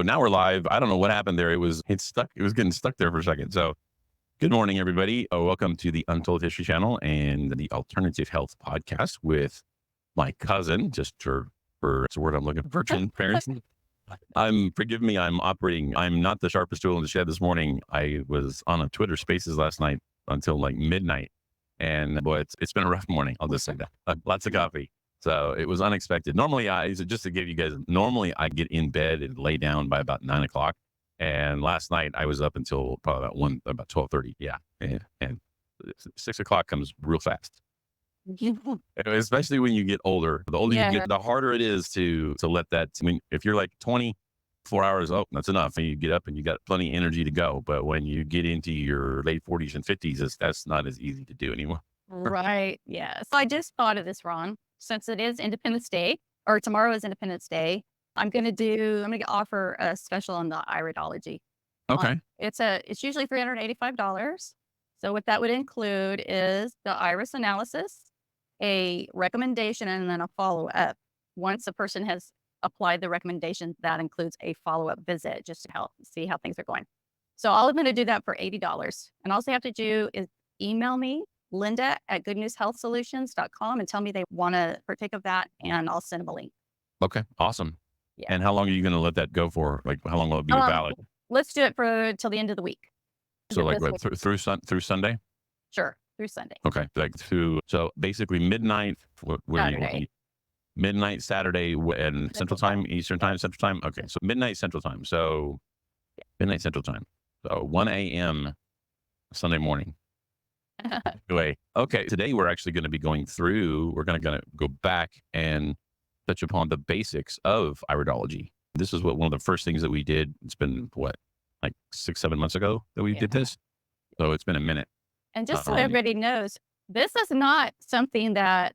So now we're live. I don't know what happened there. It's stuck. It was getting stuck there for a second. So good morning, everybody. Welcome to the Untold History Channel and the Alternative Health Podcast with my cousin, just for it's a word I'm looking for, transparency. Forgive me. I'm not the sharpest tool in the shed this morning. I was on a Twitter Spaces last night until like midnight. And boy, it's been a rough morning. I'll just say that. Lots of coffee. So it was unexpected. Normally, just to give you guys, normally I get in bed and lay down by about 9 o'clock. And last night I was up until probably about 12:30. Yeah. And 6 o'clock comes real fast. Especially when you get older. The older you get, the harder it is to let that, if you're like 24 hours, oh, that's enough. And you get up and you got plenty of energy to go. But when you get into your late 40s and 50s, that's not as easy to do anymore. Right. Yeah. So I just thought of this, Ron, since it is Independence Day, or tomorrow is Independence Day. I'm going to offer a special on the Iridology. Okay. It's usually $385. So what that would include is the iris analysis, a recommendation, and then a follow-up. Once a person has applied the recommendation, that includes a follow-up visit just to help see how things are going. So I'm going to do that for $80. And all you have to do is email me, Linda@goodnewshealthsolutions.com, and tell me they want to partake of that, and I'll send them a link. Okay. Awesome. Yeah. And how long are you going to let that go for? Like, how long will it be valid? Let's do it till the end of the week. So like through Sunday? Sure. Through Sunday. Okay. So basically midnight, midnight Saturday and Central Time, Eastern Time, Central Time. Okay. So midnight Central Time. So midnight Central Time. So 1 a.m. Sunday morning. Anyway, okay. Today we're actually going to be we're going to go back and touch upon the basics of iridology. This is one of the first things that we did. It's been like 6-7 months ago that we did this. So it's been a minute. And just so everybody knows, this is not something that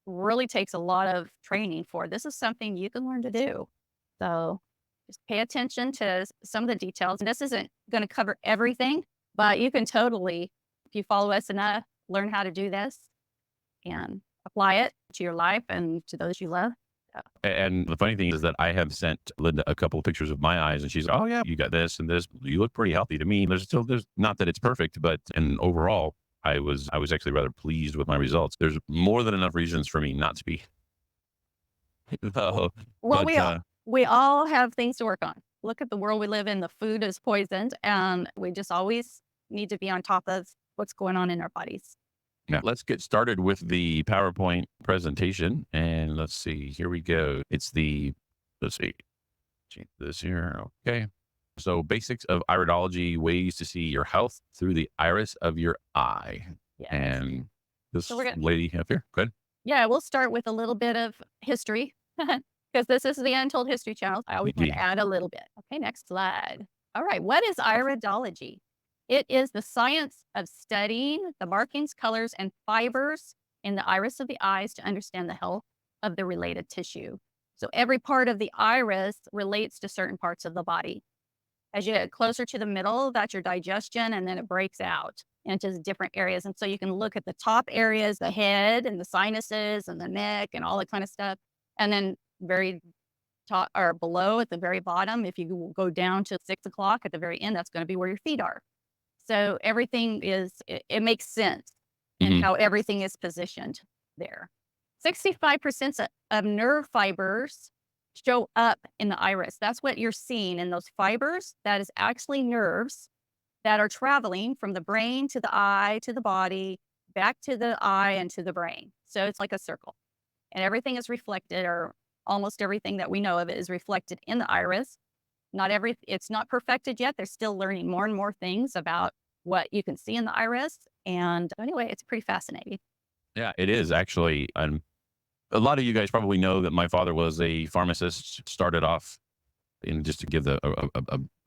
really takes a lot of training for. This is something you can learn to do. So just pay attention to some of the details. And this isn't going to cover everything, but you can totally, if you follow us enough, learn how to do this and apply it to your life and to those you love. And the funny thing is that I have sent Linda a couple of pictures of my eyes, and she's, oh yeah, you got this and this. You look pretty healthy to me. There's not that it's perfect, but overall, I was actually rather pleased with my results. There's more than enough reasons for me not to be. We all have things to work on. Look at the world we live in. The food is poisoned, and we just always need to be on top of what's going on in our bodies. Now, let's get started with the PowerPoint presentation. And let's see, here we go. Change this here. Okay. So basics of iridology, ways to see your health through the iris of your eye. Yes. And this lady up here, good. Yeah, we'll start with a little bit of history because this is the Untold History Channel. I always want to add a little bit. Okay, next slide. All right, what is iridology? It is the science of studying the markings, colors, and fibers in the iris of the eyes to understand the health of the related tissue. So every part of the iris relates to certain parts of the body. As you get closer to the middle, that's your digestion, and then it breaks out into different areas. And so you can look at the top areas, the head and the sinuses and the neck and all that kind of stuff. And then very top or below at the very bottom, if you go down to 6 o'clock at the very end, that's going to be where your feet are. So everything it makes sense in how everything is positioned there. 65% of nerve fibers show up in the iris. That's what you're seeing in those fibers. That is actually nerves that are traveling from the brain to the eye, to the body, back to the eye and to the brain. So it's like a circle. And everything is reflected, or almost everything that we know of it is reflected in the iris. It's not perfected yet. They're still learning more and more things about what you can see in the iris. And anyway, it's pretty fascinating. Yeah, it is actually. And a lot of you guys probably know that my father was a pharmacist, started off, and just to give a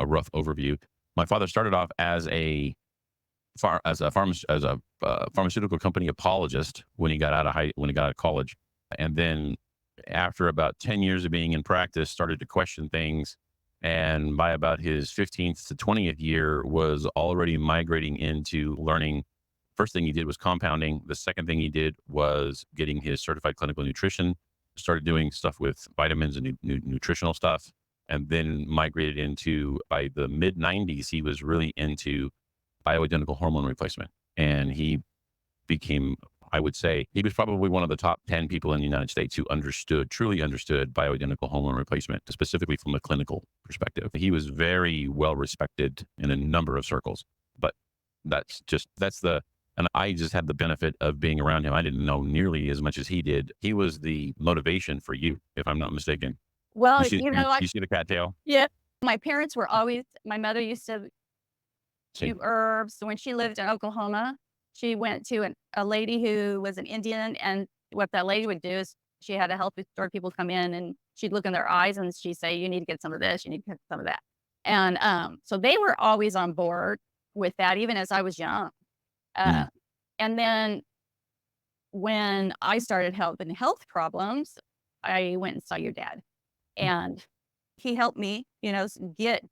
rough overview, my father started off as a pharmaceutical company apologist when he got out of college. And then after about 10 years of being in practice, started to question things. And by about his 15th to 20th year was already migrating into learning. First thing he did was compounding. The second thing he did was getting his certified clinical nutrition, started doing stuff with vitamins and nutritional stuff. and then migrated into, by the mid 90s, he was really into bioidentical hormone replacement. And he became, I would say, he was probably one of the top 10 people in the United States who truly understood bioidentical hormone replacement, specifically from a clinical perspective. He was very well respected in a number of circles, but and I just had the benefit of being around him. I didn't know nearly as much as he did. He was the motivation for you, if I'm not mistaken. Well, You see the cattail? yeah, my parents were always, my mother used to See, do herbs. When she lived in Oklahoma, she went to a lady who was an Indian. And what that lady would do is she had a health food store. People come in and she'd look in their eyes and she'd say, you need to get some of this, you need to get some of that. And so they were always on board with that, even as I was young. Uh, mm, and then when I started having health problems, I went and saw your dad. And he helped me, get,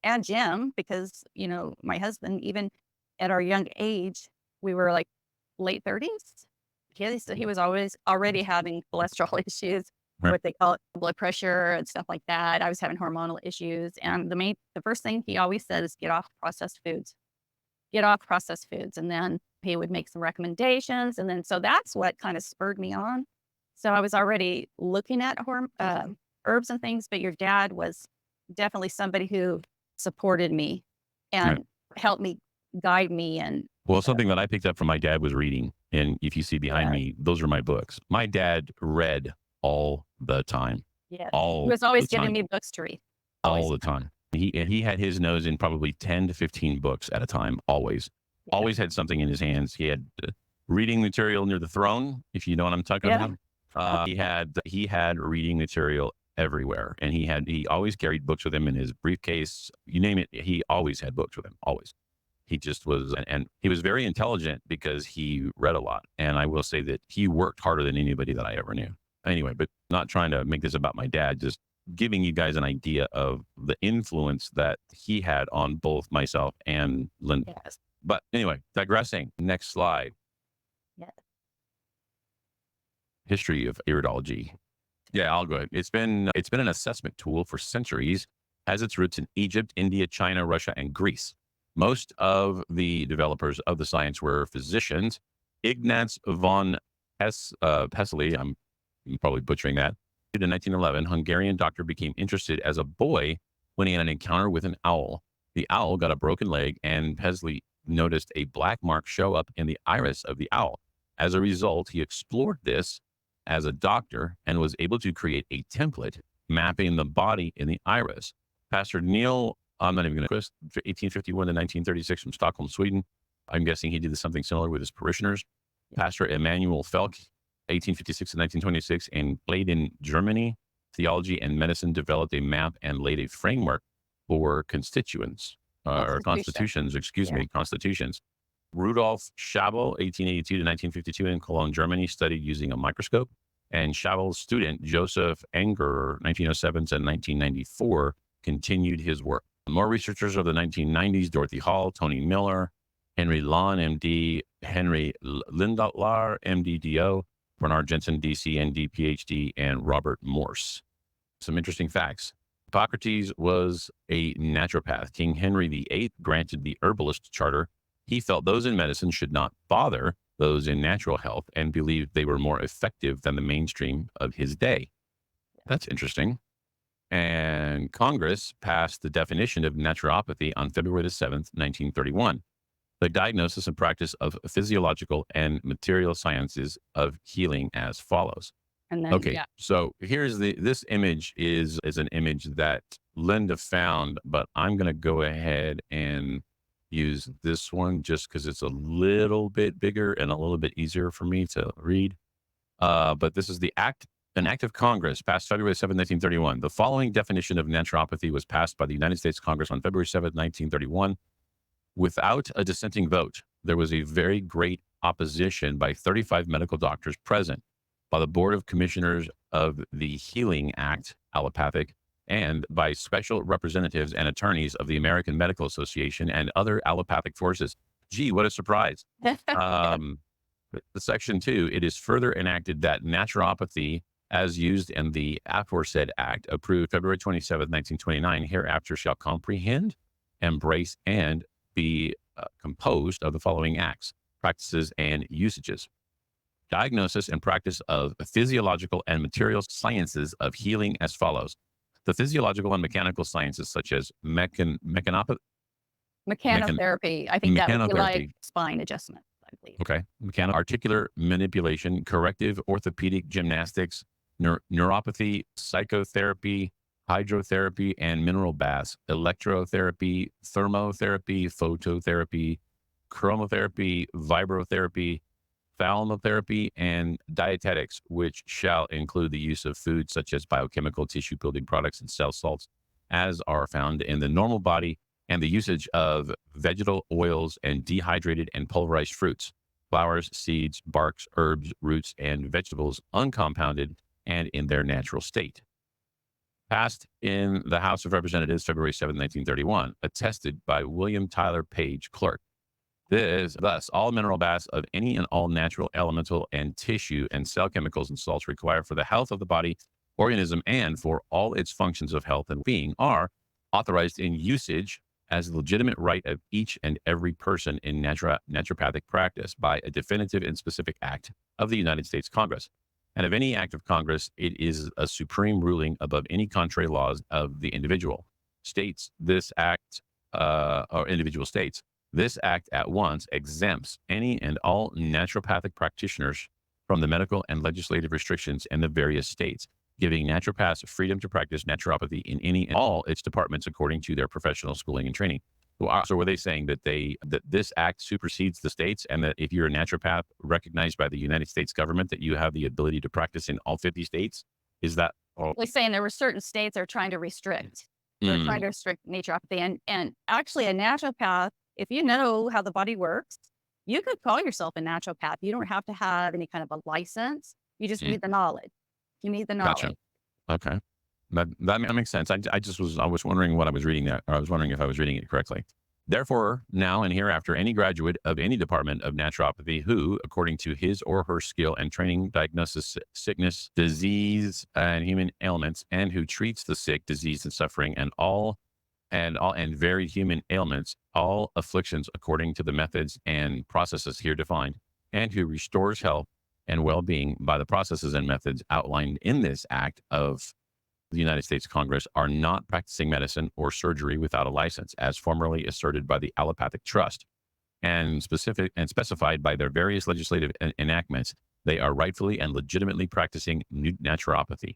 and Jim, because, my husband, even at our young age, we were like late 30s. He was always already having cholesterol issues, right. what they call it, blood pressure and stuff like that. I was having hormonal issues. And the first thing he always said is get off processed foods, get off processed foods. And then he would make some recommendations. And then, so that's what kind of spurred me on. So I was already looking at herbs and things, but your dad was definitely somebody who supported me Right. and helped me, guide me. And Well, something that I picked up from my dad was reading. And if you see behind yeah, me, those are my books. My dad read all the time, yeah, he all was the always giving time, me books to read. all Always. the time. He had his nose in probably 10 to 15 books at a time, always. Yeah. Always had something in his hands. He had reading material near the throne, if you know what I'm talking Yeah. about. He had reading material everywhere, and he always carried books with him in his briefcase. You name it, he always had books with him, always. He just was, and he was very intelligent because he read a lot. And I will say that he worked harder than anybody that I ever knew. Anyway, but not trying to make this about my dad, just giving you guys an idea of the influence that he had on both myself and Linda. Yes. But anyway, digressing. Next slide. Yeah. History of iridology. Yeah, I'll go ahead. It's been an assessment tool for centuries, has its roots in Egypt, India, China, Russia, and Greece. Most of the developers of the science were physicians. Ignaz von Pesely, I'm probably butchering that, in 1911, Hungarian doctor became interested as a boy when he had an encounter with an owl. The owl got a broken leg, and Pesely noticed a black mark show up in the iris of the owl. As a result, he explored this as a doctor and was able to create a template mapping the body in the iris. Pastor Neil, I'm not even going to 1851 to 1936 from Stockholm, Sweden. I'm guessing he did something similar with his parishioners. Pastor Emanuel Felk, 1856 to 1926, in Leyden, Germany. Theology and medicine developed a map and laid a framework for constitutions, constitutions. Rudolf Schabel, 1882 to 1952, in Cologne, Germany, studied using a microscope. And Schabel's student, Joseph Engerer, 1907 to 1994, continued his work. More researchers of the 1990s, Dorothy Hall, Tony Miller, Henry Lahn, MD, Henry Lindlar, MD, DO, Bernard Jensen, DC, ND, PhD, and Robert Morse. Some interesting facts. Hippocrates was a naturopath. King Henry VIII granted the herbalist charter. He felt those in medicine should not bother those in natural health and believed they were more effective than the mainstream of his day. That's interesting. And Congress passed the definition of naturopathy on February the 7th, 1931. The diagnosis and practice of physiological and material sciences of healing as follows. And then, Okay, so here's this image is an image that Linda found, but I'm going to go ahead and use this one just because it's a little bit bigger and a little bit easier for me to read. But this is an act of Congress passed February 7, 1931. The following definition of naturopathy was passed by the United States Congress on February 7, 1931. Without a dissenting vote, there was a very great opposition by 35 medical doctors present, by the Board of Commissioners of the Healing Act, allopathic, and by special representatives and attorneys of the American Medical Association and other allopathic forces. Gee, what a surprise. The Section 2, it is further enacted that naturopathy as used in the aforesaid act approved February 27th, 1929, hereafter shall comprehend, embrace, and be composed of the following acts, practices, and usages. Diagnosis and practice of physiological and material sciences of healing as follows. The physiological and mechanical sciences, such as mechan- Mechanotherapy. I think that would be like mechanotherapy, spine adjustment, I believe. okay, articular manipulation, corrective orthopedic gymnastics, neuropathy, psychotherapy, hydrotherapy and mineral baths, electrotherapy, thermotherapy, phototherapy, chromotherapy, vibrotherapy, thalmotherapy, and dietetics, which shall include the use of foods such as biochemical tissue building products and cell salts, as are found in the normal body, and the usage of vegetal oils and dehydrated and pulverized fruits, flowers, seeds, barks, herbs, roots, and vegetables, uncompounded and in their natural state. Passed in the House of Representatives February 7, 1931, attested by William Tyler Page, clerk. Thus, all mineral baths of any and all natural, elemental, and tissue and cell chemicals and salts required for the health of the body, organism, and for all its functions of health and being are authorized in usage as a legitimate right of each and every person in naturopathic practice by a definitive and specific act of the United States Congress. And of any act of Congress, it is a supreme ruling above any contrary laws of the individual states. This act, or individual states, this act at once exempts any and all naturopathic practitioners from the medical and legislative restrictions in the various states, giving naturopaths freedom to practice naturopathy in any and all its departments according to their professional schooling and training. So were they saying that that this act supersedes the states, and that if you're a naturopath recognized by the United States government, that you have the ability to practice in all 50 states? Is that all? Like saying there were certain states that are trying to restrict. They're trying to restrict naturopathy. And actually a naturopath, if you know how the body works, you could call yourself a naturopath. You don't have to have any kind of a license. You just Mm, need the knowledge. You need the gotcha. knowledge. Okay. That makes sense. I was wondering what I was reading there, or I was wondering if I was reading it correctly. Therefore, now and hereafter, any graduate of any department of naturopathy who, according to his or her skill and training, diagnoses sickness, disease, and human ailments, and who treats the sick, disease, and suffering, and varied human ailments, all afflictions according to the methods and processes here defined, and who restores health and well-being by the processes and methods outlined in this act of the United States Congress, are not practicing medicine or surgery without a license, as formerly asserted by the Allopathic Trust and specified by their various legislative enactments. They are rightfully and legitimately practicing naturopathy.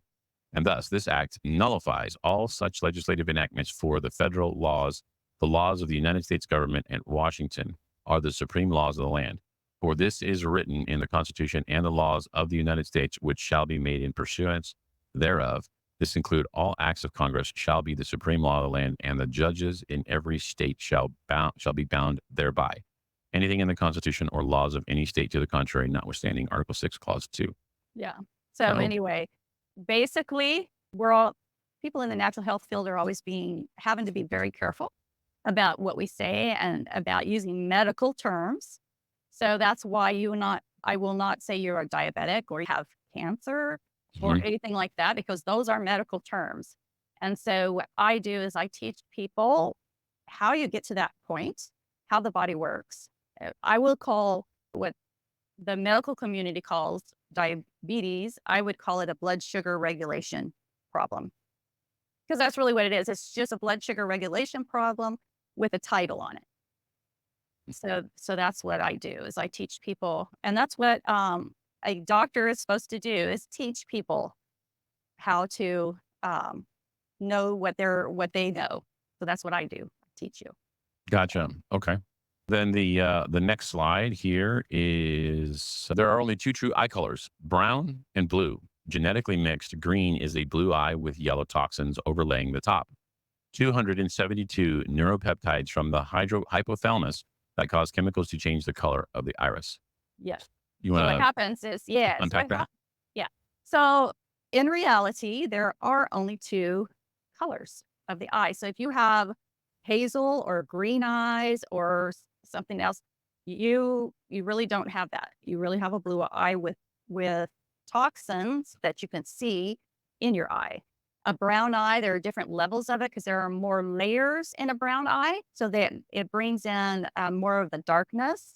And thus, this act nullifies all such legislative enactments, for the federal laws, the laws of the United States government and Washington, are the supreme laws of the land. For this is written in the Constitution and the laws of the United States, which shall be made in pursuance thereof. This include all acts of Congress shall be the supreme law of the land, and the judges in every state shall be bound thereby. Anything in the Constitution or laws of any state to the contrary, notwithstanding Article 6, Clause 2. Yeah. So So, anyway, basically, we're all people in the natural health field are always having to be very careful about what we say and about using medical terms. So that's why I will not say you're a diabetic or you have cancer or mhm, anything like that, because those are medical terms. And so what I do is I teach people how you get to that point, how the body works. I will call what the medical community calls diabetes, I would call it a blood sugar regulation problem, because that's really what it is. It's just a blood sugar regulation problem with a title on it. So that's what I do is I teach people, and that's what a doctor is supposed to do is teach people how to know what they know. So that's what I do. I teach you. gotcha. Okay. Then the next slide here is, there are only two true eye colors, brown and blue. Genetically mixed, green is a blue eye with yellow toxins overlaying the top. 272 neuropeptides from the hypothalamus that cause chemicals to change the color of the iris. Yes. You So what want happens is, to yes, unpack that? yeah. So in reality, there are only two colors of the eye. So if you have hazel or green eyes or something else, you really don't have that. You really have a blue eye with toxins that you can see in your eye. A brown eye, there are different levels of it because there are more layers in a brown eye. So that it brings in more of the darkness.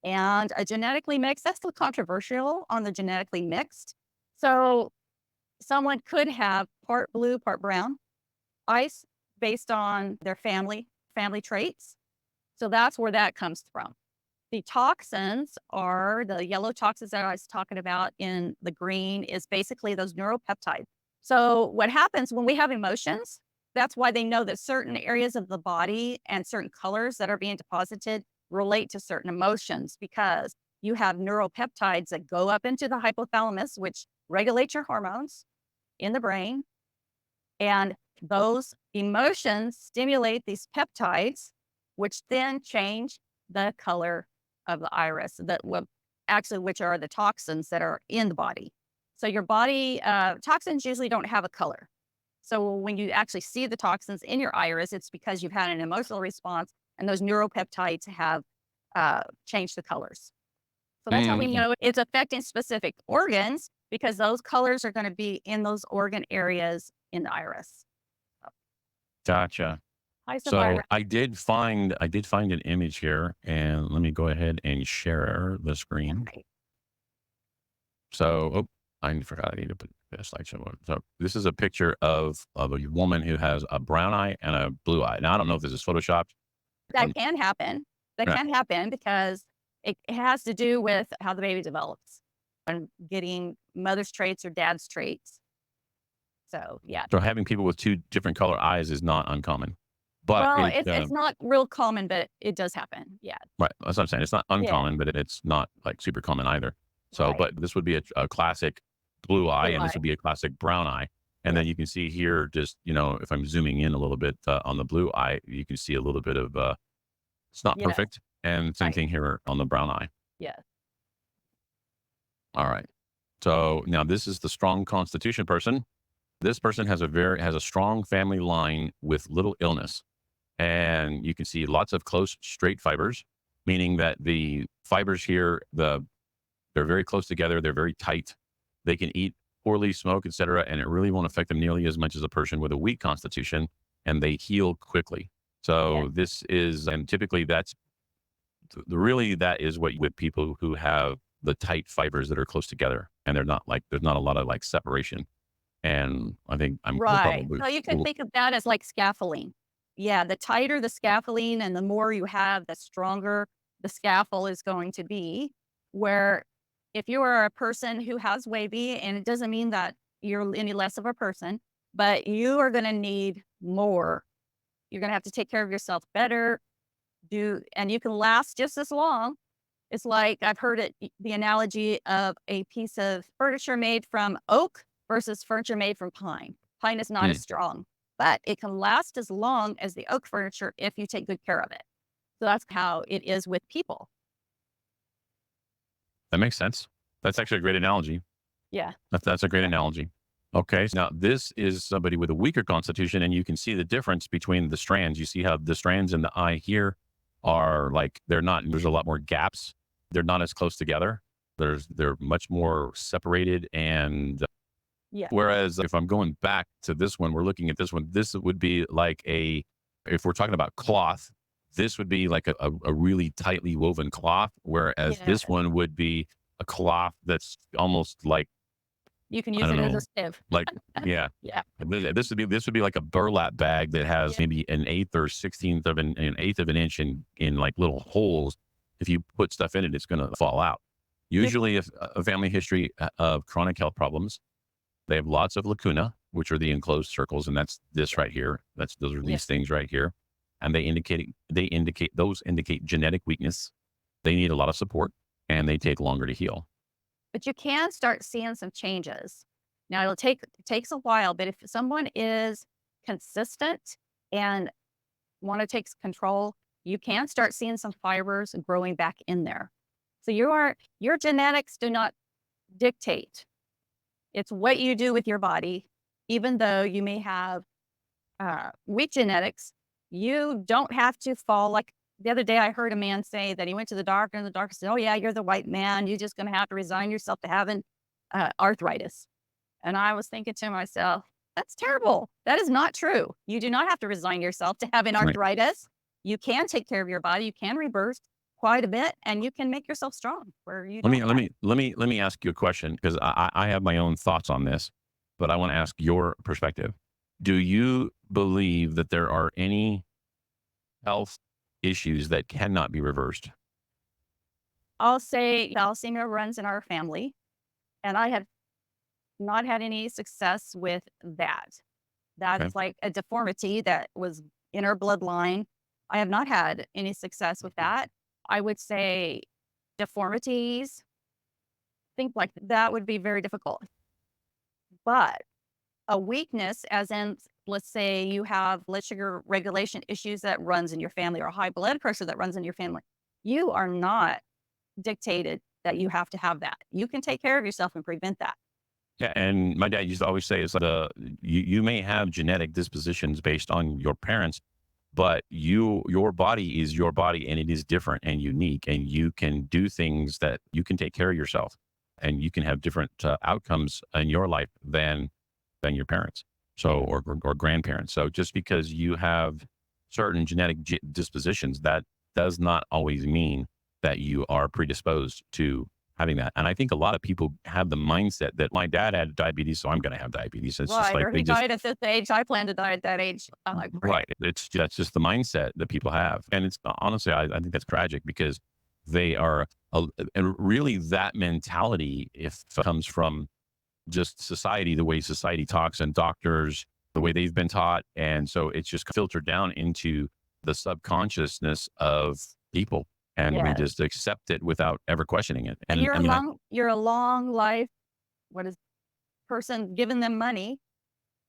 And a genetically mixed, that's still controversial on the genetically mixed. So someone could have part blue, part brown eyes based on their family traits. So that's where that comes from. The toxins are the yellow toxins that I was talking about in the green is basically those neuropeptides. So what happens when we have emotions, that's why they know that certain areas of the body and certain colors that are being deposited relate to certain emotions because you have neuropeptides that go up into the hypothalamus, which regulate your hormones in the brain. And those emotions stimulate these peptides, which then change the color of the iris, which are the toxins that are in the body. So your body, toxins usually don't have a color. So when you actually see the toxins in your iris, it's because you've had an emotional response and those neuropeptides have changed the colors. So that's how we know it's affecting specific organs because those colors are going to be in those organ areas in the iris. Gotcha. Hi, So Sapphire. I did find an image here, and let me go ahead and share the screen. Okay. So, I forgot I need to put the slideshow on. So this is a picture of a woman who has a brown eye and a blue eye. Now I don't know if this is photoshopped. That can happen. That Yeah. can happen because it has to do with how the baby develops and getting mother's traits or dad's traits. So, yeah. So having people with two different color eyes is not uncommon, but Well, it's not real common, but it does happen. Yeah. right. That's what I'm saying. It's not Yeah. uncommon, but it's not like super common either. So, Right. but this would be a classic blue eye, Blue and this eye. would be a classic brown eye. And Yeah. then you can see here, just, if I'm zooming in a little bit on the blue eye, you can see a little bit of, it's not Yeah. perfect. And same Right. thing here on the brown eye. Yeah. All right. So now this is the strong constitution person. This person has a strong family line with little illness. And you can see lots of close straight fibers, meaning that the fibers here, they're very close together. They're very tight. They can eat poorly, smoke, etc., and it really won't affect them nearly as much as a person with a weak constitution, and they heal quickly. So Yeah. this is, and typically really that is what with people who have the tight fibers that are close together, and there's not a lot of like separation. And I think we'll Right. probably, So you can think of that as like scaffolding. Yeah. The tighter the scaffolding and the more you have, the stronger the scaffold is going to be. Where if you are a person who has wavy, and it doesn't mean that you're any less of a person, but you are going to need more. You're going to have to take care of yourself better, and you can last just as long. It's like I've heard the analogy of a piece of furniture made from oak versus furniture made from pine. Pine is not as strong, but it can last as long as the oak furniture if you take good care of it. So that's how it is with people. that makes sense. That's actually a great analogy. Yeah. That's a great analogy. Okay. So now this is somebody with a weaker constitution, and you can see the difference between the strands. You see how the strands in the eye here are like, there's a lot more gaps. They're not as close together. They're much more separated. And Yeah. whereas if I'm going back to this one, we're looking at this one, this would be like if we're talking about cloth, this would be like a really tightly woven cloth. Whereas Yeah. this one would be a cloth that's almost like, You can I use don't it as know, a sieve. like, yeah. Yeah. This would be like a burlap bag that has Yeah. maybe an eighth or 16th of an eighth of an inch in like little holes. If you put stuff in it, it's going to fall out. Yep. Usually, if a family history of chronic health problems, they have lots of lacuna, which are the enclosed circles, and that's this right here. Those are these Yes. things right here, and they indicate genetic weakness. They need a lot of support, and they take longer to heal. But you can start seeing some changes. Now it takes a while, but if someone is consistent and want to take control, you can start seeing some fibers growing back in there. So your genetics do not dictate. It's what you do with your body. Even though you may have weak genetics, you don't have to fall. Like the other day, I heard a man say that he went to the doctor, and the doctor said, "Oh yeah, you're the white man. You're just going to have to resign yourself to heaven." arthritis. And I was thinking to myself, that's terrible. That is not true. You do not have to resign yourself to having Right. arthritis. You can take care of your body. You can reverse quite a bit, and you can make yourself strong where you Let me don't let have. me let me let me ask you a question because I have my own thoughts on this, but I want to ask your perspective. Do you believe that there are any health issues that cannot be reversed? I'll say thalassemia runs in our family, and I have not had any success with that. Okay. That's like a deformity that was in our bloodline. I have not had any success with that. I would say deformities, think like that would be very difficult. But a weakness, as in, let's say you have blood sugar regulation issues that runs in your family or high blood pressure that runs in your family, you are not dictated that you have to have that. You can take care of yourself and prevent that. Yeah, and my dad used to always say, "It's like you may have genetic dispositions based on your parents, but your body is your body, and it is different and unique, and you can do things that you can take care of yourself, and you can have different outcomes in your life than your parents, so or grandparents. So just because you have certain genetic dispositions, that does not always mean that you are predisposed to having that. And I think a lot of people have the mindset that my dad had diabetes, so I'm going to have diabetes. It's just Right. like Or they he just died at this age. I plan to die at that age. I'm like, right. right. It's that's just the mindset that people have, and it's honestly, I think that's tragic because they are, and really that mentality, if comes from just society, the way society talks and doctors, the way they've been taught. And so it's just filtered down into the subconsciousness of people. And we Yes. just accept it without ever questioning it. And And I mean, you're a long life, what is person giving them money.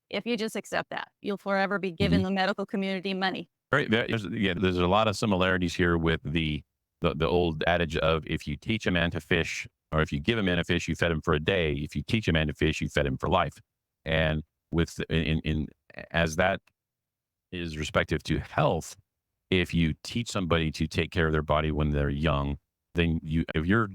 If you just accept that, you'll forever be mhm. giving the medical community money. There's a lot of similarities here with the old adage of if you teach a man to fish, or if you give a man a fish, you fed him for a day. If you teach a man to fish, you fed him for life. And with in as that is respective to health, if you teach somebody to take care of their body when they're young, then if you're,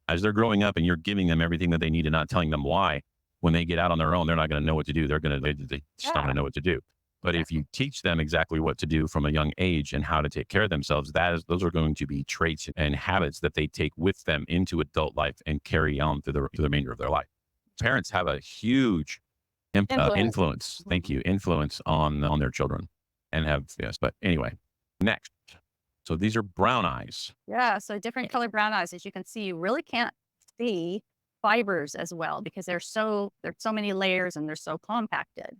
as they're growing up and you're giving them everything that they need and not telling them why, when they get out on their own, they're not going to know what to do. They just not going Yeah. to know what to do. But if Exactly. you teach them exactly what to do from a young age and how to take care of themselves, those are going to be traits and habits that they take with them into adult life and carry on through the remainder of their life. Parents have a huge Influence. influence. Thank Mhm. you. Influence on their children, and have yes. But anyway, next. So these are brown eyes. Yeah. So different color brown eyes, as you can see, you really can't see fibers as well because there's so many layers and they're so compacted.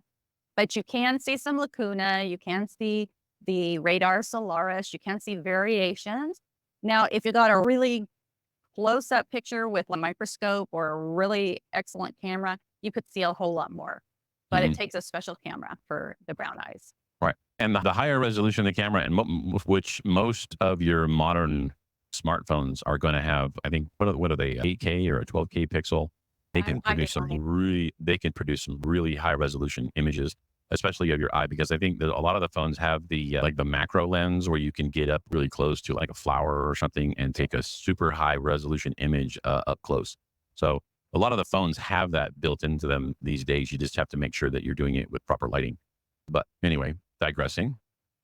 But you can see some lacuna. You can see the radar solaris. You can see variations. Now, if you got a really close up picture with a microscope or a really excellent camera, you could see a whole lot more. But it Mhm. takes a special camera for the brown eyes. Right. And the higher resolution of the camera, and which most of your modern smartphones are going to have, I think, what are they, 8K or a 12K pixel? I get mine. They can produce some really high resolution images, especially of your eye, because I think that a lot of the phones have the like the macro lens where you can get up really close to like a flower or something and take a super high resolution image up close. So a lot of the phones have that built into them these days. You just have to make sure that you're doing it with proper lighting. But anyway, digressing.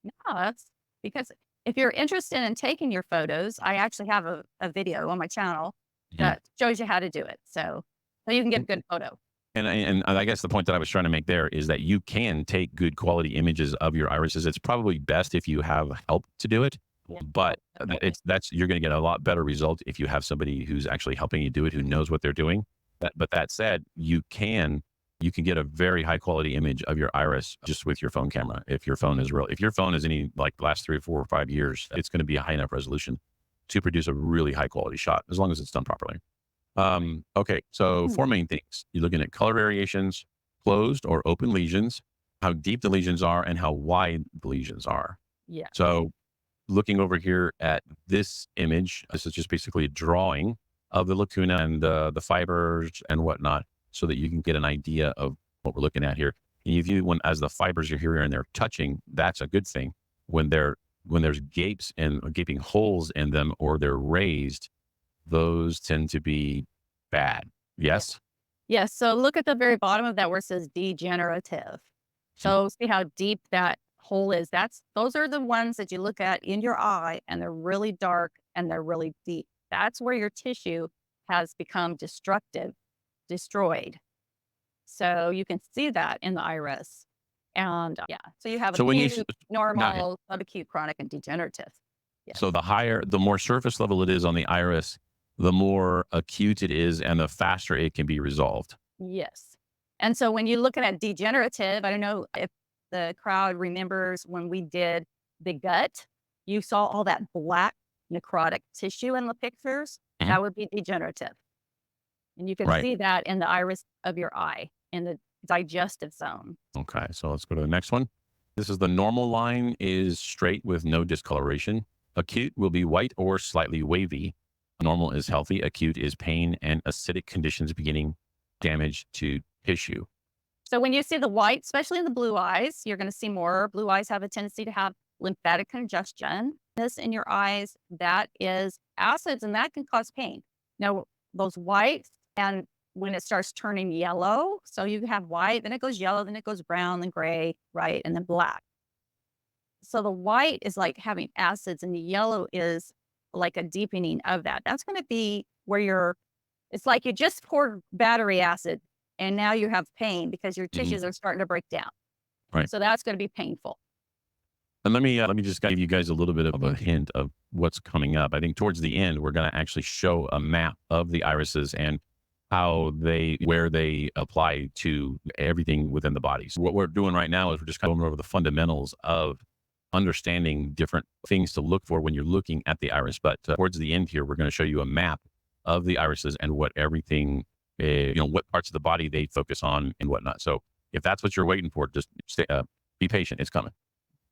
No, that's because if you're interested in taking your photos, I actually have a video on my channel Mhm. that shows you how to do it. So you can get a good photo. And I guess the point that I was trying to make there is that you can take good quality images of your irises. It's probably best if you have help to do it, Yeah. but Oh, definitely. that's you're going to get a lot better result if you have somebody who's actually helping you do it, who knows what they're doing. But that said, you can get a very high quality image of your iris just with your phone camera. If your phone is any like last 3 or 4 or 5 years, it's going to be a high enough resolution to produce a really high quality shot as long as it's done properly. Okay, so Hmm. four main things. You're looking at color variations, closed or open lesions, how deep the lesions are, and how wide the lesions are. Yeah. So, looking over here at this image, this is just basically a drawing of the lacuna and the fibers and whatnot, so that you can get an idea of what we're looking at here. And you view when as the fibers are here and they're touching, that's a good thing. When they're when there's gapes and gaping holes in them or they're raised, those tend to be bad. Yeah. Yes? Yes. So look at the very bottom of that where it says degenerative. Hmm. So see how deep that hole is. Those are the ones that you look at in your eye and they're really dark and they're really deep. That's where your tissue has become destroyed. So you can see that in the iris. And yeah, so you have So when you acute, now, normal, subacute, chronic, and degenerative. so Yes. the more surface level it is on the iris, the more acute it is, and the faster it can be resolved. Yes. And so when you're looking at degenerative, I don't know if the crowd remembers when we did the gut, you saw all that black necrotic tissue in the pictures. Mhm. That would be degenerative. And you can Right. see that in the iris of your eye in the digestive zone. Okay. So let's go to the next one. This is the normal line is straight with no discoloration. Acute will be white or slightly wavy. Normal is healthy. Acute is pain and acidic conditions beginning damage to tissue. So when you see the white, especially in the blue eyes, you're going to see more. Blue eyes have a tendency to have lymphatic congestion. This in your eyes, that is acids, and that can cause pain. Now, those whites, and when it starts turning yellow, so you have white, then it goes yellow, then it goes brown, then gray, right, and then black. So the white is like having acids, and the yellow is like a deepening of that. That's going to be where it's like you just poured battery acid and now you have pain because your Mhm. tissues are starting to break down. Right. So that's going to be painful. And let me just give you guys a little bit of a hint of what's coming up. I think towards the end, we're going to actually show a map of the irises and where they apply to everything within the body. So what we're doing right now is we're just kind of going over the fundamentals of understanding different things to look for when you're looking at the iris. But towards the end here, we're going to show you a map of the irises and what everything, what parts of the body they focus on and whatnot. So if that's what you're waiting for, just be patient. It's coming.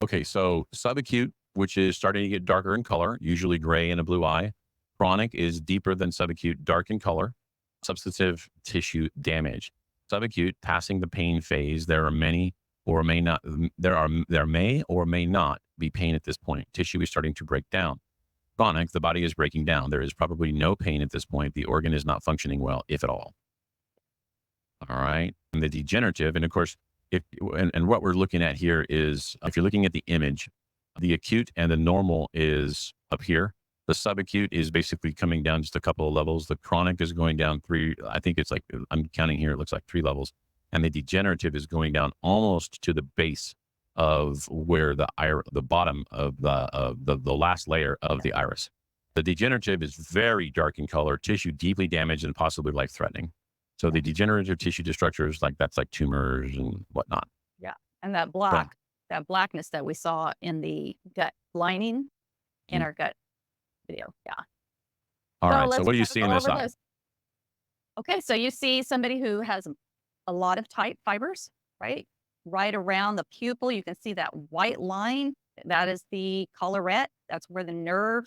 Okay, so subacute, which is starting to get darker in color, usually gray and a blue eye. Chronic is deeper than subacute, dark in color. Substantive tissue damage. Subacute, passing the pain phase. There are many or may not. There may or may not be pain at this point. Tissue is starting to break down. Chronic, the body is breaking down. There is probably no pain at this point. The organ is not functioning well, if at all. All right. And the degenerative, and of course, and what we're looking at here is if you're looking at the image, the acute and the normal is up here. The subacute is basically coming down just a couple of levels. The chronic is going down three. I think it's like I'm counting here. It looks like three levels, and the degenerative is going down almost to the base of where the bottom of the last layer of the iris. The degenerative is very dark in color, tissue deeply damaged, and possibly life threatening. So the degenerative tissue destructures, that's like tumors and whatnot. Yeah. And that So, that blackness that we saw in the gut lining in mm, our gut video. Yeah. all So right. So let's what do you kind of see on go this over side? this. Okay. So you see somebody who has a lot of tight fibers, right? Right around the pupil, you can see that white line. That is the collarette. That's where the nerve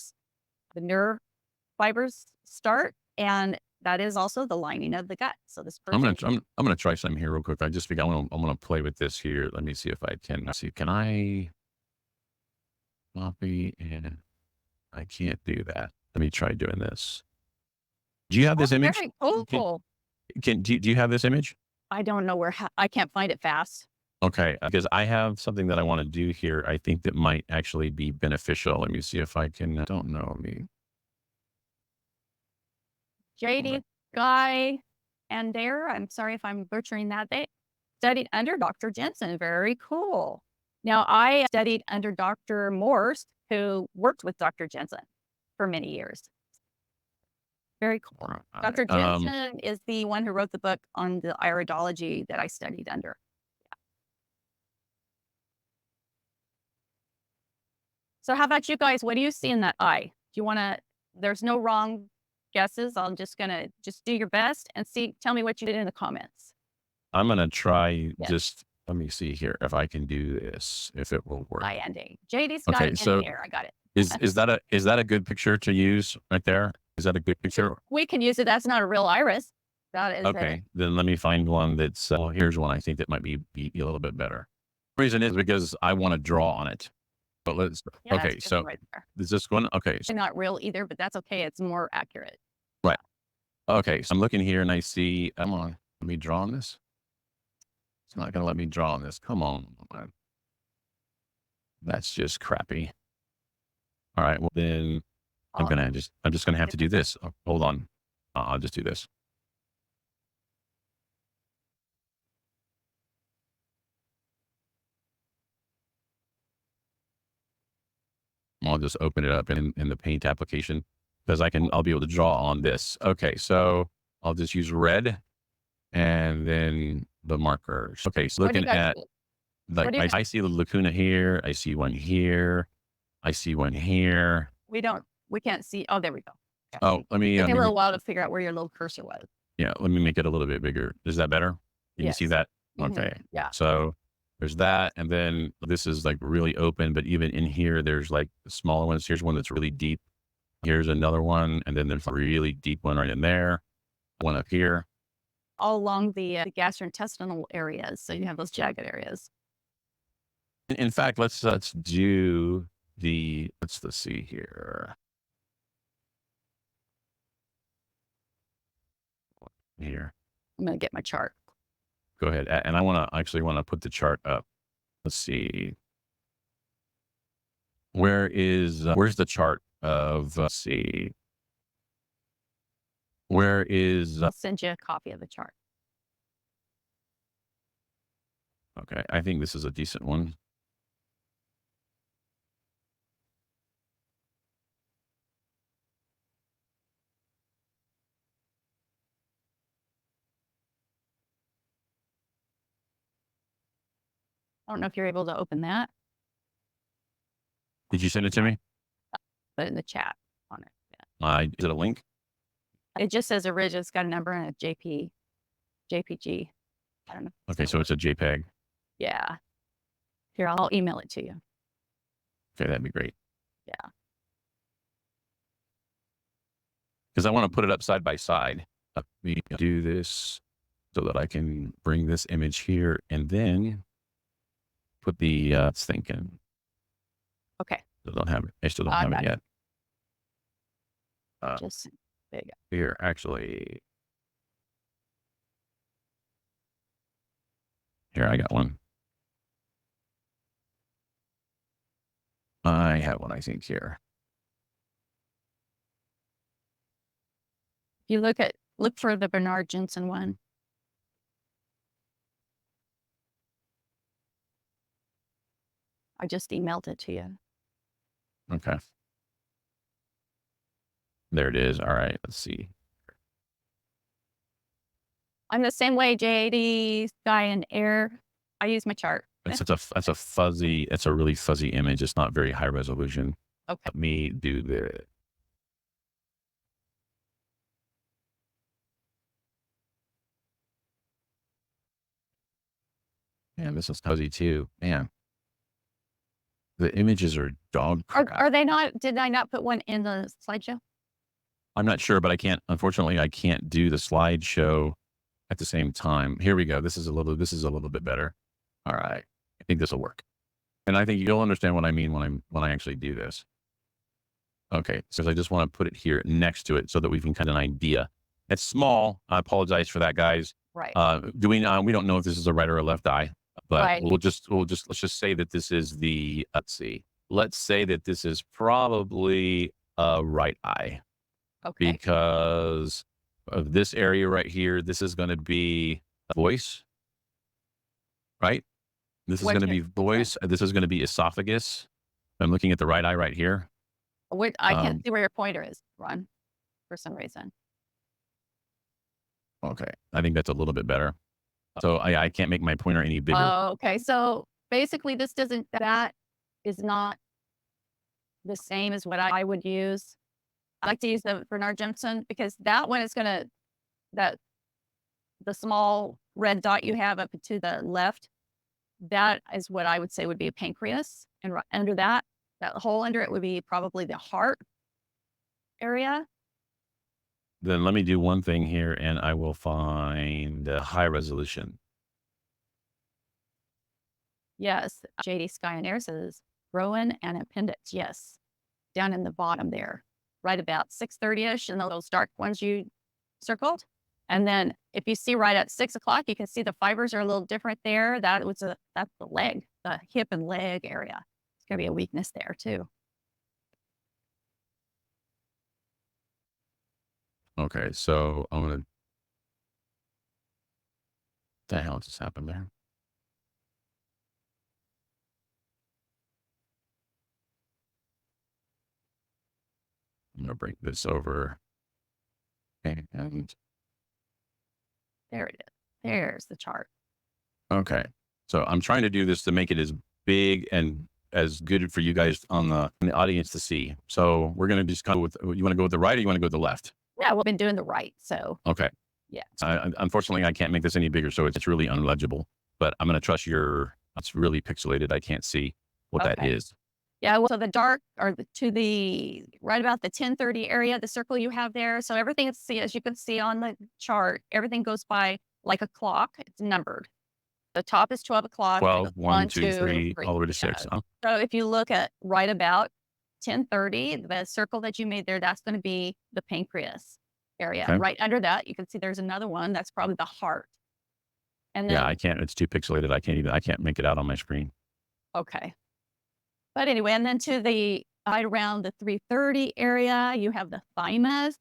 fibers start. And that is also the lining of the gut. So this I'm gonna person, I'm gonna try something here real quick. I just figure I'm gonna play with this here. Let me see if I can see. Can I copy? And I can't do that. Let me try doing this. Do you have oh, this image? very Can cool. do you have this image? I don't know I can't find it fast. Okay, because I have something that I want to do here. I think that might actually be beneficial. Let me see if I can. Don't know me. JD Guy and Dare, I'm sorry if I'm butchering that. They studied under Dr. Jensen. Very cool. Now, I studied under Dr. Morse, who worked with Dr. Jensen for many years. Very cool. All right. Dr. Jensen is the one who wrote the book on the iridology that I studied under. So, how about you guys? What do you see in that eye? Do you want to? There's no wrong guesses. I'm just gonna just do your best and see. Tell me what you did in the comments. I'm gonna try Yes. just let me see here if I can do this, if it will work. Sky ending. JD Sky Okay, and so Air. I got it. is that a good picture to use right there? Is that a good picture? We can use it. That's not a real iris. That is it. Okay, then let me find one that's well, here's one I think that might be a little bit better. Reason is because I want to draw on it. But let's Yeah, that's okay, a good so one right there. is this one? Okay, They're not real either, but that's okay. It's more accurate. right. Okay, so I'm looking here and I see come on. Let me draw on this. It's not going to let me draw on this. Come on. That's just crappy. All right. Well, then I'm just going to have to do this. Oh, hold on. I'll just do this. I'll just open it up in the paint application because I'll be able to draw on this. Okay. So I'll just use red and then the markers. Okay. So What do you looking guys at, see? like, I see the lacuna here. I see one here. I see one here. We can't see. Oh, there we go. Yeah. Oh, let me, Took me a little while to figure out where your little cursor was. yeah, let me make it a little bit bigger. Is that better? Can you see Yes. that? Mhm. Okay. Yeah. So there's that. And then this is like really open, but even in here, there's like smaller ones. Here's one that's really deep. Here's another one. And then there's a really deep one right in there. One up here. All along the gastrointestinal areas. So you have those jagged areas. In fact, let's do let's see here. Here. I'm going to get my chart. Go ahead. And I actually want to put the chart up. Let's see. Where's the chart of, let's see. Where is, I'll send you a copy of the chart. okay. I think this is a decent one. I don't know if you're able to open that, Did you send it to me? but in the chat on it. Is it a link? It just says original. It's got a number and a JPG. I don't know. Okay. So it's a JPEG. Yeah. Here, I'll email it to you. Okay. That'd be great. Yeah. Because I want to put it up side by side. Let me do this so that I can bring this image here and then put the thinking. Okay. I don't have it. I still don't have it yet. Just there you go. Here, actually. Here, I got one. I have one, I think, here. You look for the Bernard Jensen one. I just emailed it to you. Okay. There it is. All right. Let's see. I'm the same way, JAD, sky and air. I use my chart. That's a really fuzzy image. It's not very high resolution. Okay. Let me do the. Man, this is fuzzy too. Man. The images are dog crap. Are they not? Did I not put one in the slideshow? I'm not sure, but unfortunately, I can't do the slideshow at the same time. Here we go. This is a little bit better. All right. I think this will work. And I think you'll understand what I mean when I actually do this. Okay. So I just want to put it here next to it so that we can kind of an idea. It's small. I apologize for that, guys. Right. We don't know if this is a right or a left eye, but Right. let's just say that this is let's say that this is probably a right eye. Okay. Because of this area right here, this is going to be voice, right? This is going to be voice. This is going to be esophagus. I'm looking at the right eye right here. I can't see where your pointer is, Ron, for some reason. Okay. I think that's a little bit better. So I can't make my pointer any bigger. Oh, okay. So basically that is not the same as what I would use. I like to use the Bernard Jensen because that one is the small red dot you have up to the left, that is what I would say would be a pancreas. And under that hole under it would be probably the heart area. Then let me do one thing here and I will find a high resolution. Yes. JD Sky and Air says Rowan and appendix. Yes. Down in the bottom there, right about 630-ish, and those dark ones you circled. And then If you see right at 6 o'clock, you can see the fibers are a little different there. That's the leg, the hip and leg area. It's going to be a weakness there too. Okay, so I'm gonna. The hell just happened there? I'm gonna bring this over, and There it is. There's the chart. okay. So I'm trying to do this to make it as big and as good for you guys on in the audience to see. So we're gonna just go with. You want to go with the right, or you want to go with the left? Yeah, we've been doing the right. So Okay. yeah. Unfortunately, I can't make this any bigger, so it's really unlegible. But I'm gonna trust your. It's really pixelated. I can't see what that Okay. is. Yeah, well, so the dark or to the right about the 10:30 area, the circle you have there. So everything is, as you can see on the chart, everything goes by like a clock. It's numbered. The top is 12 o'clock. And it goes 12, 1, 1, 2, 2, 3, 3. all the way to Yeah. 6. Huh? So if you look at right about 10:30, the circle that you made there, that's going to be the pancreas area. Okay. Right under that, you can see there's another one. That's probably the heart. And Yeah, then, I can't. It's too pixelated. I can't make it out on my screen. okay. But anyway, and then to the right around the 3:30 area, you have the thymus,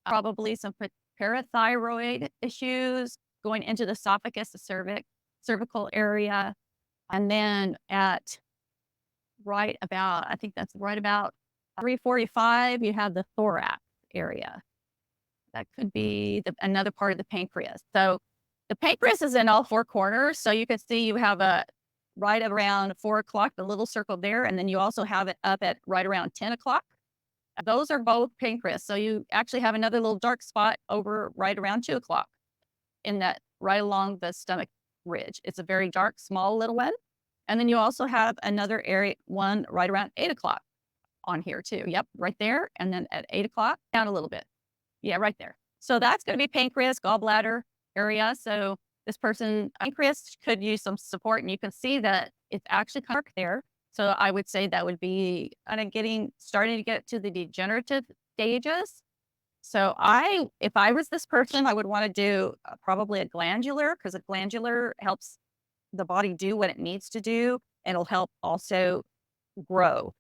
probably some parathyroid issues going into the esophagus, the cervical area. And then at right about, I think that's right about 3:45, you have the thorax area. That could be another part of the pancreas. So the pancreas is in all four corners. So you can see you have a right around 4 o'clock, the little circle there. And then you also have it up at right around 10 o'clock. Those are both pancreas. So you actually have another little dark spot over right around 2 o'clock in that right along the stomach ridge. It's a very dark, small little one. And then you also have another area, one right around 8 o'clock on here too. Yep, right there. And then at 8 o'clock, down a little bit. Yeah, right there. So that's going to be pancreas, gallbladder area. So this person, pancreas could use some support, and you can see that it's actually dark there. So I would say that would be kind of starting to get to the degenerative stages. So if I was this person, I would want to do probably a glandular, because a glandular helps the body do what it needs to do, and it'll help also grow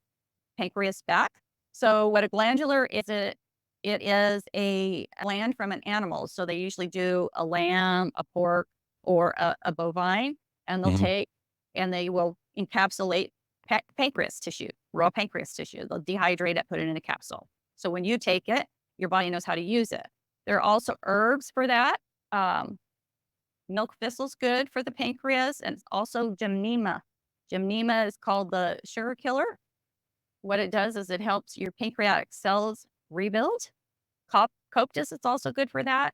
pancreas back. So what a glandular is, it is a gland from an animal. So they usually do a lamb, a pork, or a bovine, and Mhm. they will encapsulate pancreas tissue, raw pancreas tissue. They'll dehydrate it, put it in a capsule. So when you take it, your body knows how to use it. There are also herbs for that. Milk thistle's good for the pancreas, and it's also gymnema. Gymnema is called the sugar killer. What it does is it helps your pancreatic cells rebuild. Coptis, it's also good for that.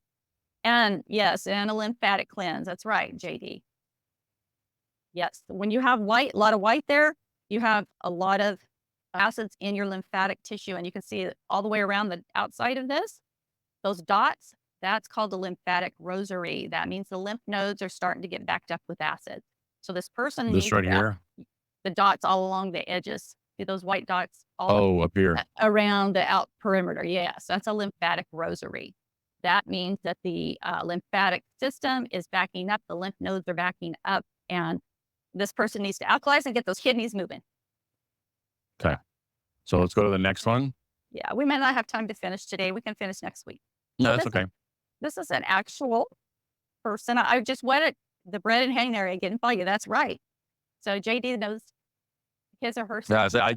And yes, and a lymphatic cleanse. That's right, JD. Yes, when you have a lot of white there, you have a lot of acids in your lymphatic tissue, and you can see it all the way around the outside of this. Those dots, that's called the lymphatic rosary. That means the lymph nodes are starting to get backed up with acid. So this person This needs right here. the dots all along the edges. See those white dots all Oh, up here. around the out perimeter. Yes, that's a lymphatic rosary. That means that the lymphatic system is backing up, the lymph nodes are backing up, and this person needs to alkalize and get those kidneys moving. Okay. So let's go to the next one. Yeah, we may not have time to finish today. We can finish next week. No, So that's okay. this is an actual person. I just wanted the bread and hang area again for you. That's right. So JD knows his or her. Yeah, so I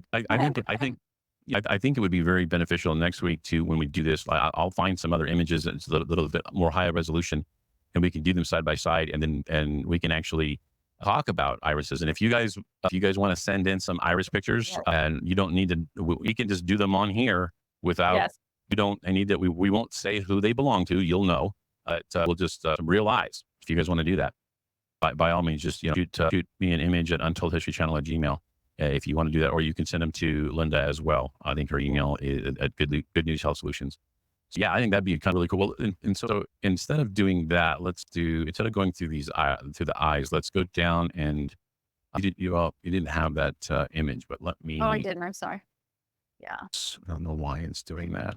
think it would be very beneficial next week too when we do this. I'll find some other images that's a little bit more higher resolution, and we can do them side by side, and we can actually talk about irises. And if you guys want to send in some iris pictures, Yes. and you don't need to, we can just do them on here without. Yes. You don't. I need that. We won't say who they belong to. You'll know. We'll just real eyes. If you guys want to do that, by all means, just shoot me an image at untoldhistorychannel@gmail. If you want to do that, or you can send them to Linda as well. I think her email is at Good News Health Solutions. So yeah, I think that'd be kind of really cool. Well, and so instead of doing that, instead of going through through the eyes, let's go down and you didn't have that image, but let me. Oh, I didn't. I'm sorry. Yeah. I don't know why it's doing that.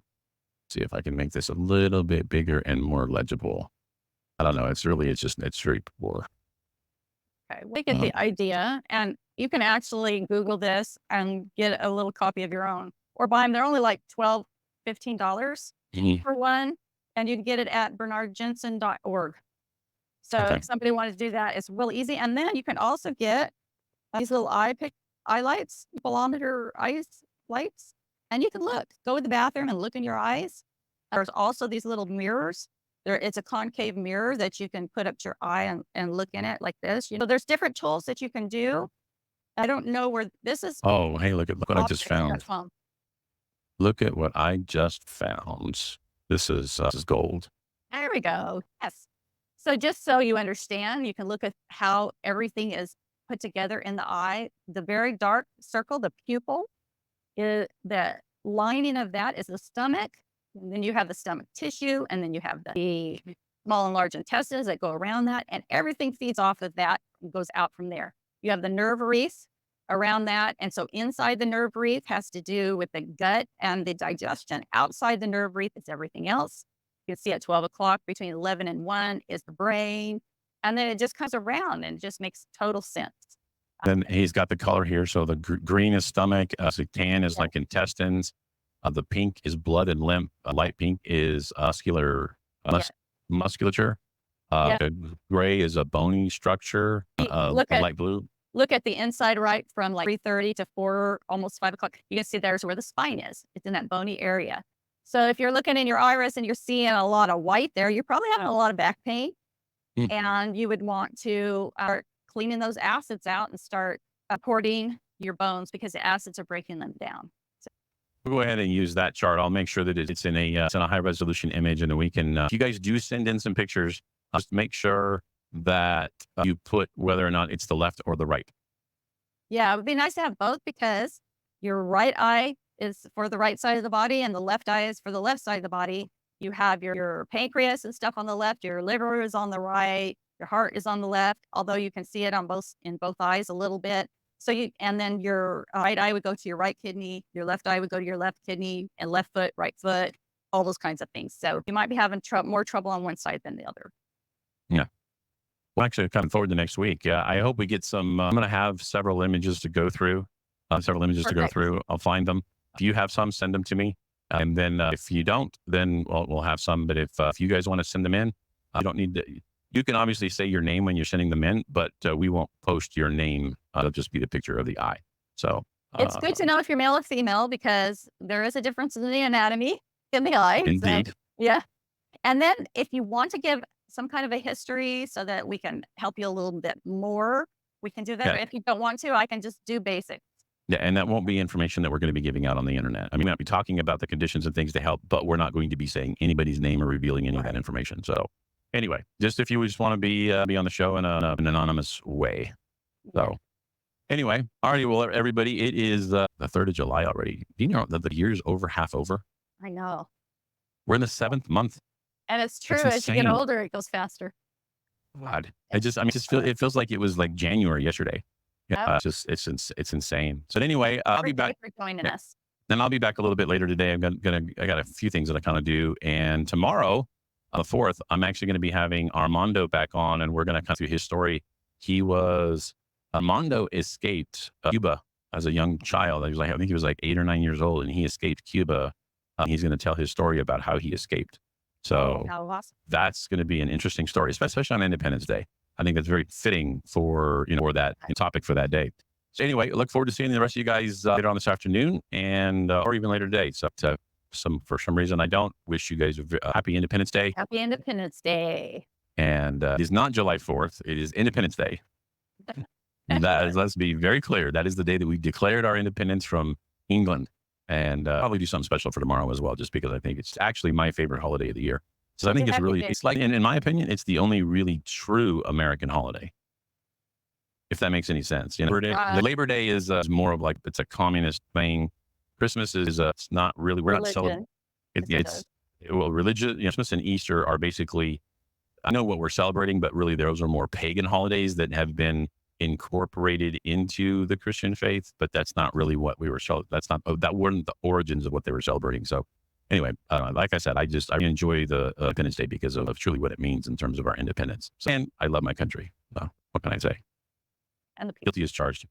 See if I can make this a little bit bigger and more legible. I don't know. It's very poor. Okay, we get Um, the idea, and you can actually Google this and get a little copy of your own, or buy them. They're only like $12, $15 mhm. for one, and you can get it at bernardjensen.org. So Okay. if somebody wanted to do that, it's real easy. And then you can also get these little eye lights, bolometer eyes lights, and you can look. Go in the bathroom and look in your eyes. There's also these little mirrors. It's a concave mirror that you can put up to your eye and look in it like this. There's different tools that you can do. I don't know where this is. Oh, hey, look what I just found. Optics.com. Look at what I just found. This is gold. There we go. Yes. So just so you understand, you can look at how everything is put together in the eye. The very dark circle, the pupil, is the lining of that is the stomach. And then you have the stomach tissue, and then you have the small and large intestines that go around that, and everything feeds off of that and goes out from there. You have the nerve wreath around that. And so inside the nerve wreath has to do with the gut and the digestion. Outside the nerve wreath is everything else. You can see at 12 o'clock between 11 and 1 is the brain. And then it just comes around and just makes total sense. Then he's got the color here. So the green is stomach. The tan is Yeah. like intestines. The pink is blood and lymph. Light pink is Yeah. musculature. Yeah. The gray is a bony structure. Look at Light blue. look at the inside right from like 3:30 to 4, almost 5 o'clock. You can see there's where the spine is. It's in that bony area. So if you're looking in your iris and you're seeing a lot of white there, you're probably having a lot of back pain. Mm. And you would want to start cleaning those acids out and start supporting your bones because the acids are breaking them down. We'll go ahead and use that chart. I'll make sure that it's in a high resolution image, and then we can. If you guys do send in some pictures, just make sure that you put whether or not it's the left or the right. Yeah, it would be nice to have both because your right eye is for the right side of the body and the left eye is for the left side of the body. You have your pancreas and stuff on the left, your liver is on the right, your heart is on the left, although you can see it on both eyes a little bit. And then your right eye would go to your right kidney, your left eye would go to your left kidney, and left foot, right foot, all those kinds of things. So you might be having more trouble on one side than the other. Yeah. Well, actually, coming forward to next week, I hope we get some. I'm going to have several images to go through. Perfect. I'll find them. If you have some, send them to me. And then if you don't, then we'll have some. But if you guys want to send them in, you don't need to. You can obviously say your name when you're sending them in, but we won't post your name. It'll just be the picture of the eye. So It's good to know if you're male or female because there is a difference in the anatomy in the eye. So, indeed. yeah. And then if you want to give some kind of a history so that we can help you a little bit more, we can do that. Yeah. If you don't want to, I can just do basics. Yeah, and that won't be information that we're going to be giving out on the internet. I mean, we might be talking about the conditions and things to help, but we're not going to be saying anybody's name or revealing any of that Right. information. So anyway, just if you just want to be on the show in an anonymous way. So anyway, alrighty, well, everybody, it is the 3rd of July already. Do you know that the year's over half over? I know. We're in the 7th month. And it's true. That's As you get insane. older, it goes faster. God, it feels like it was like January yesterday. Yeah, Yep. it's insane. So anyway, I'll be back. Thank you for joining Yeah. us. Then I'll be back a little bit later today. I got a few things that I kind of do. And tomorrow, the 4th, I'm actually going to be having Armando back on, and we're going to come through his story. Armando escaped Cuba as a young child. I think he was like 8 or 9 years old, and he escaped Cuba. He's going to tell his story about how he escaped. So How awesome. that's going to be an interesting story, especially on Independence Day. I think that's very fitting for that topic for that day. So anyway, I look forward to seeing the rest of you guys later on this afternoon and or even later today. So for some reason I don't wish you guys a happy Independence Day. Happy Independence Day. And it is not July 4th. It is Independence Day. Let's be very clear. That is the day that we declared our independence from England. And probably do something special for tomorrow as well, just because I think it's actually my favorite holiday of the year. So I think it's like, in my opinion, it's the only really true American holiday. If that makes any sense. The Labor Day is more of like, it's a communist thing. Christmas is, it's not really, we're not celebrating. Religion, Christmas and Easter are basically, I know what we're celebrating, but really those are more pagan holidays that have been incorporated into the Christian faith, but that's not really what we were celebrating. That weren't the origins of what they were celebrating. So anyway, like I said, I enjoy the Independence Day because of truly what it means in terms of our independence. So, and I love my country. So what can I say? And the people. Guilty as charged.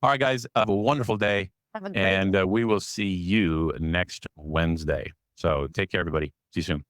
All right, guys, have a wonderful day. Have a great And we will see you next Wednesday. So take care, everybody. See you soon.